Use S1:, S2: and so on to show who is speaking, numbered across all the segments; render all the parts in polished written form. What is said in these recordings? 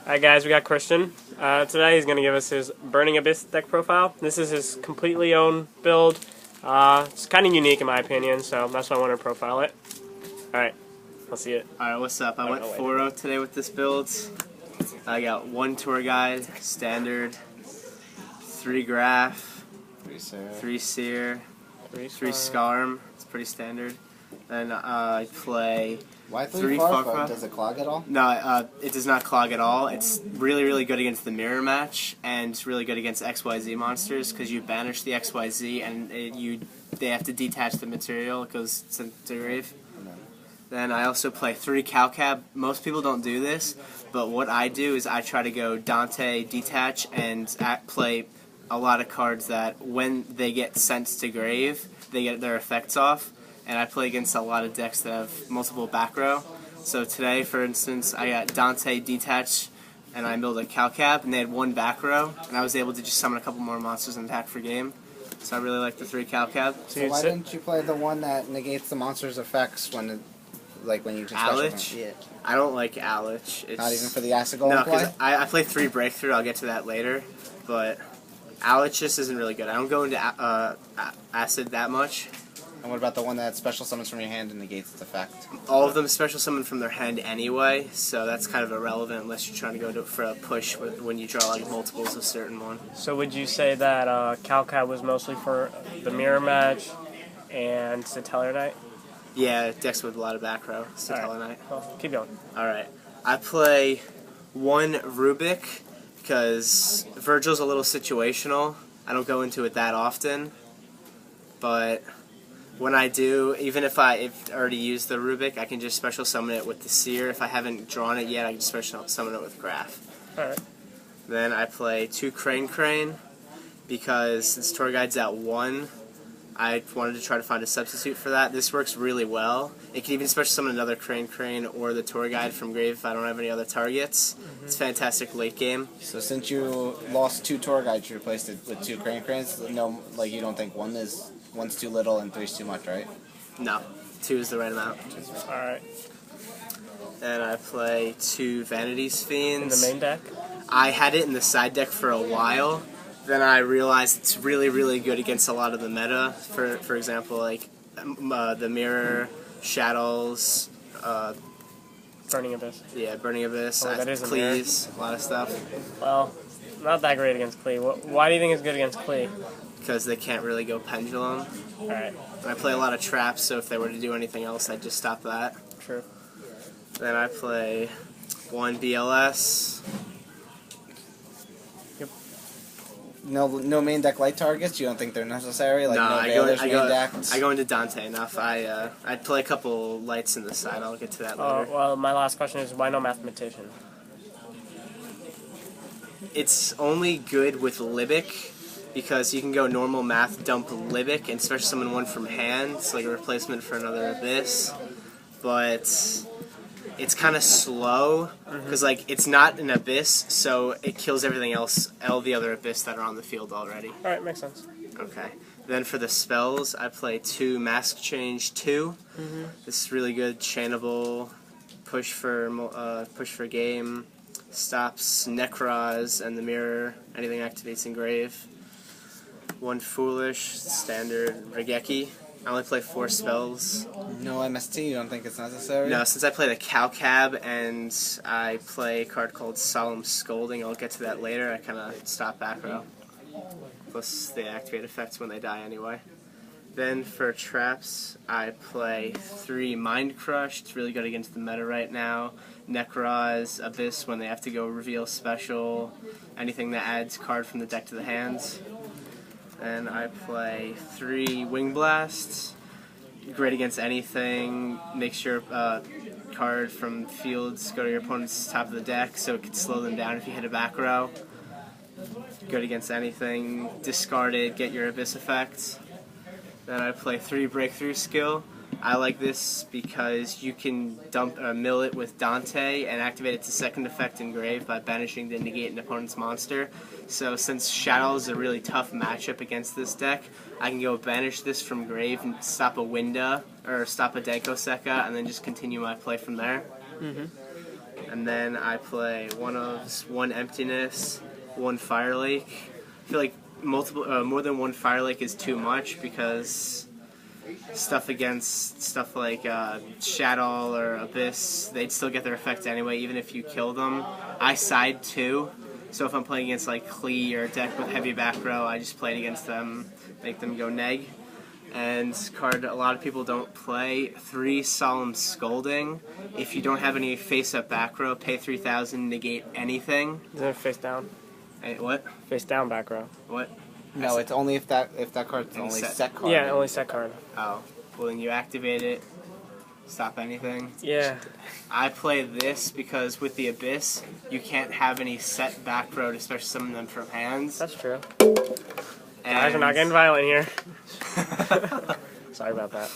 S1: Alright guys, we got Christian. Today he's going to give us his Burning Abyss deck profile. This is his completely own build. It's kind of unique in my opinion, so that's why I want to profile it. Alright, I'll see it.
S2: Alright, what's up? I went 4-0 today with this build. I got 1 tour guide, standard, 3 graph, 3 seer, 3 scarm. It's pretty standard. Then I play
S3: Why
S2: 3
S3: Farfa? Does it clog at all?
S2: No, it does not clog at all. It's really, really good against the mirror match, and it's really good against XYZ monsters because you banish the XYZ and they have to detach the material. It goes to grave. Then I also play 3 Calcab. Most people don't do this, but what I do is I try to go Dante, detach, and play a lot of cards that when they get sent to grave, they get their effects off. And I play against a lot of decks that have multiple back row. So today, for instance, I got Dante, detach, and I milled a Calcab, and they had 1 back row, and I was able to just summon a couple more monsters and attack for game. So I really like the 3 Calcab.
S3: So why didn't you play the one that negates the monster's effects when you just
S2: Alich?
S3: Yeah.
S2: I don't like Alich. It's
S3: Not even for the acid golem
S2: No,
S3: play?
S2: because I play 3 Breakthrough. I'll get to that later. But Alich just isn't really good. I don't go into acid that much.
S3: And what about the one that special summons from your hand and negates its effect?
S2: All of them special summon from their hand anyway, so that's kind of irrelevant unless you're trying to go for a push when you draw like multiples of certain one.
S1: So would you say that Calcab was mostly for the mirror match and Satellar Knight?
S2: Yeah, decks with a lot of back row, Satellar Knight.
S1: Well, keep going.
S2: Alright, I play 1 Rubik because Virgil's a little situational. I don't go into it that often, but when I do, even if I've already used the Rubik, I can just special summon it with the Seer. If I haven't drawn it yet, I can just special summon it with Graph.
S1: Alright.
S2: Then I play 2 Crane because since Tour Guide's at 1, I wanted to try to find a substitute for that. This works really well. It can even special summon another Crane or the Tour Guide from grave if I don't have any other targets. It's fantastic late game.
S3: So since you lost 2 tour guides, you replaced it with 2 Cranes? No, like you don't think one's too little and 3's too much, right?
S2: No, 2 is the right amount.
S1: Alright.
S2: And I play 2 Vanity's Fiends.
S1: In the main deck?
S2: I had it in the side deck for a while. Then I realized it's really, really good against a lot of the meta. For example, like the Mirror, Shadows,
S1: Burning Abyss.
S2: Yeah, Burning Abyss,
S1: that is a
S2: Cleese, a lot of stuff.
S1: Well, not that great against Klee. Why do you think it's good against Klee?
S2: Because they can't really go Pendulum.
S1: Alright.
S2: And I play a lot of traps, so if they were to do anything else, I'd just stop that.
S1: True.
S2: Then I play 1 BLS.
S3: No main deck light targets? You don't think they're necessary? Like
S2: No,
S3: I
S2: go into Dante enough. I'd play a couple lights in the side. I'll get to that later.
S1: Well, my last question is, why no Mathematician?
S2: It's only good with Libic because you can go normal math, dump Libic, and special summon 1 from hand. It's like a replacement for another Abyss. But it's kind of slow because it's not an Abyss, so it kills everything else, all the other Abyss that are on the field already.
S1: Alright, makes sense.
S2: Okay. Then for the spells, I play 2 Mask Change 2. This is really good, chainable, push for game, stops Necroz and the Mirror, anything activates in grave. 1 Foolish, standard Regeki. I only play 4 spells.
S3: No MST? You don't think it's necessary?
S2: No, since I play the Calcab and I play a card called Solemn Scolding, I'll get to that later, I kind of stop back row. Plus they activate effects when they die anyway. Then for traps, I play 3 Mind Crush. It's really good against the meta right now. Necroz, Abyss when they have to go reveal special, anything that adds card from the deck to the hands. And I play 3 Wing Blasts. Great against anything. Make sure card from fields go to your opponent's top of the deck so it can slow them down if you hit a back row. Good against anything. Discarded, get your Abyss effects. Then I play 3 Breakthrough Skill. I like this because you can mill it with Dante and activate it to second effect in grave by banishing the negate an opponent's monster. So since Shadow is a really tough matchup against this deck, I can go banish this from grave and stop a Winda or stop a Danko Sekka and then just continue my play from there. And then I play one Emptiness, one Fire Lake. I feel like more than one Fire Lake is too much because stuff like Shadow or Abyss, they'd still get their effect anyway, even if you kill them. I side 2, so if I'm playing against like Klee or a deck with heavy back row, I just play it against them, make them go neg. And card a lot of people don't play, 3 Solemn Scolding. If you don't have any face-up back row, pay 3,000, negate anything.
S1: Is it face down?
S2: What?
S1: Face down back row.
S2: What?
S3: No, it's only if that card's the only set card.
S1: Yeah, only set card.
S2: Oh, well then you activate it, stop anything.
S1: Yeah.
S2: I play this because with the Abyss, you can't have any set back row, especially some of them from hands.
S1: That's true.
S2: And
S1: Guys, we're not getting violent here. Sorry about that.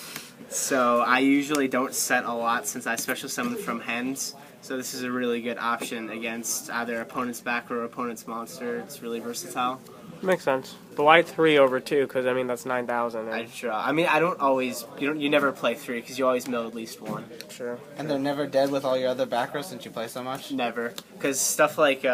S2: so I usually don't set a lot since I special summon from hands. So this is a really good option against either opponent's back row or opponent's monster. It's really versatile.
S1: Makes sense. But why 3 over 2? Because, I mean, that's 9,000.
S2: I draw. I mean, I don't always. You never play 3 because you always mill at least 1.
S1: Sure.
S3: And they're never dead with all your other back rows since you play so much?
S2: Never, because stuff like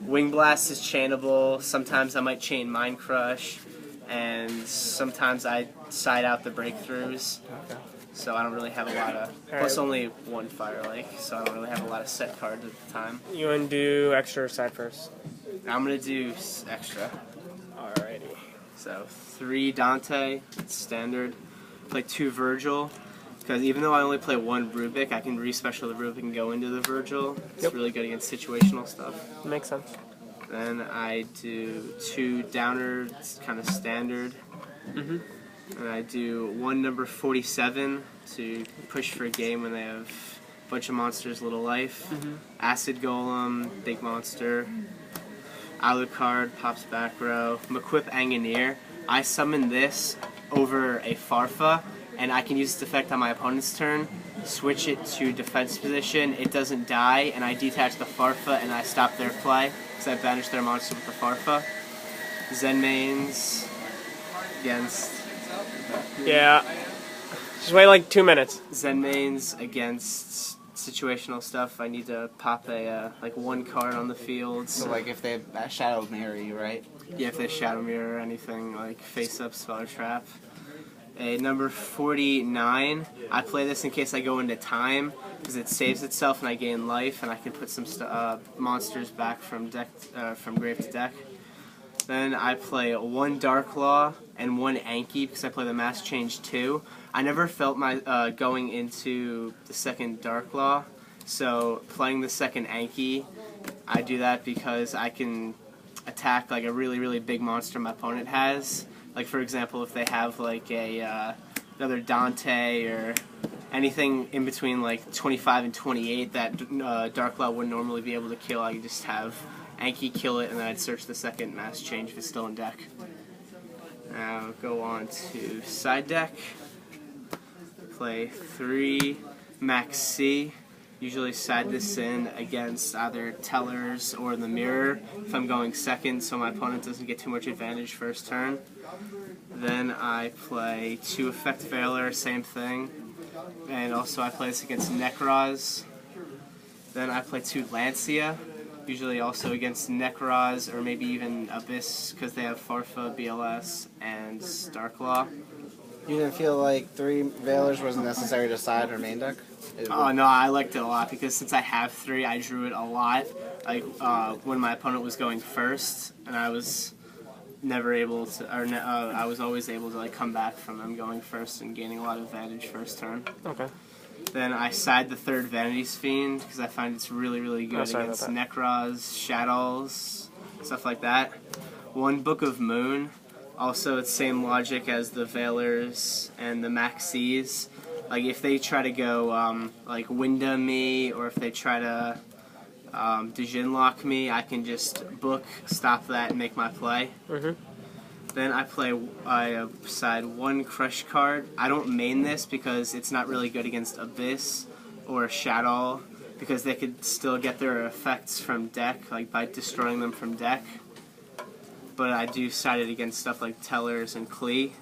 S2: Wing Blast is chainable. Sometimes I might chain Mind Crush, and sometimes I side out the breakthroughs.
S3: Okay.
S2: So I don't really have a lot of. Plus, only 1 Fire Lake, so I don't really have a lot of set cards at the time.
S1: You want to do extra side first?
S2: I'm gonna do extra.
S1: Alrighty.
S2: So 3 Dante, standard. Play 2 Virgil, because even though I only play 1 Rubik, I can respecial the Rubik and go into the Virgil. It's
S1: Yep.
S2: really good against situational stuff.
S1: Makes sense.
S2: Then I do 2 Downer, it's kind of standard.
S1: Mm-hmm.
S2: And I do 1 number 47 to push for a game when they have a bunch of monsters, little life.
S1: Mm-hmm.
S2: Acid Golem, big monster. Alucard, pops back row. M'Quip Angineer. I summon this over a Farfa, and I can use this effect on my opponent's turn, switch it to defense position, it doesn't die, and I detach the Farfa and I stop their play, because I banish their monster with the Farfa. Zen Mains against...
S1: Yeah. Just wait like 2 minutes.
S2: Zen Mains against situational stuff. I need to pop a like 1 card on the field.
S3: So like if they Shadow Mirror you, right?
S2: Yeah, if they Shadow Mirror or anything, like Face Up, Spell Trap. A number 49, I play this in case I go into time, because it saves itself and I gain life, and I can put some monsters back from grave to deck. Then I play 1 Dark Law and 1 Anki, because I play the Mass Change 2. I never felt my going into the second Dark Law, so playing the second Anki, I do that because I can attack like a really, really big monster my opponent has. Like for example, if they have like another Dante or anything in between like 25 and 28 that Dark Law wouldn't normally be able to kill, I could just have Anki kill it, and then I'd search the second Mass Change if it's still in deck. Now go on to side deck. Play 3 Max C. Usually side this in against either Tellers or the Mirror if I'm going second, so my opponent doesn't get too much advantage first turn. Then I play 2 Effect Veiler, same thing. And also I play this against Nekroz. Then I play 2 Lancia, usually also against Nekroz or maybe even Abyss because they have Farfa, BLS, and Darklaw.
S3: You didn't feel like 3 Veilers wasn't necessary to side or main deck?
S2: Oh no, I liked it a lot because since I have 3, I drew it a lot. Like when my opponent was going first, and I was never able to, or I was always able to like come back from them going first and gaining a lot of advantage first turn.
S1: Okay.
S2: Then I side the 3rd Vanity's Fiend because I find it's really, really good against Nekroz, Shadows, stuff like that. 1 Book of Moon. Also, it's same logic as the Veilers and the Maxis. Like, if they try to go, like, Winda me, or if they try to Dijin lock me, I can just book, stop that, and make my play.
S1: Mm-hmm.
S2: Then I side 1 Crush card. I don't main this because it's not really good against Abyss or Shadow, because they could still get their effects from deck, like by destroying them from deck. But I do side it against stuff like Tellers and Klee.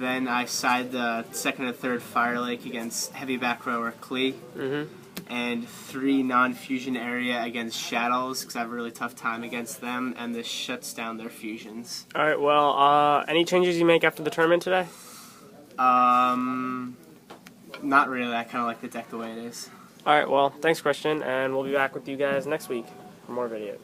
S2: Then I side the 2nd and 3rd Fire Lake against Heavy Back Row or Klee.
S1: Mm-hmm.
S2: and 3 non-fusion area against Shadows, because I have a really tough time against them, and this shuts down their fusions.
S1: Alright, well, any changes you make after the tournament today?
S2: Not really. I kind of like the deck the way it is.
S1: Alright, well, thanks Christian, and we'll be back with you guys next week for more videos.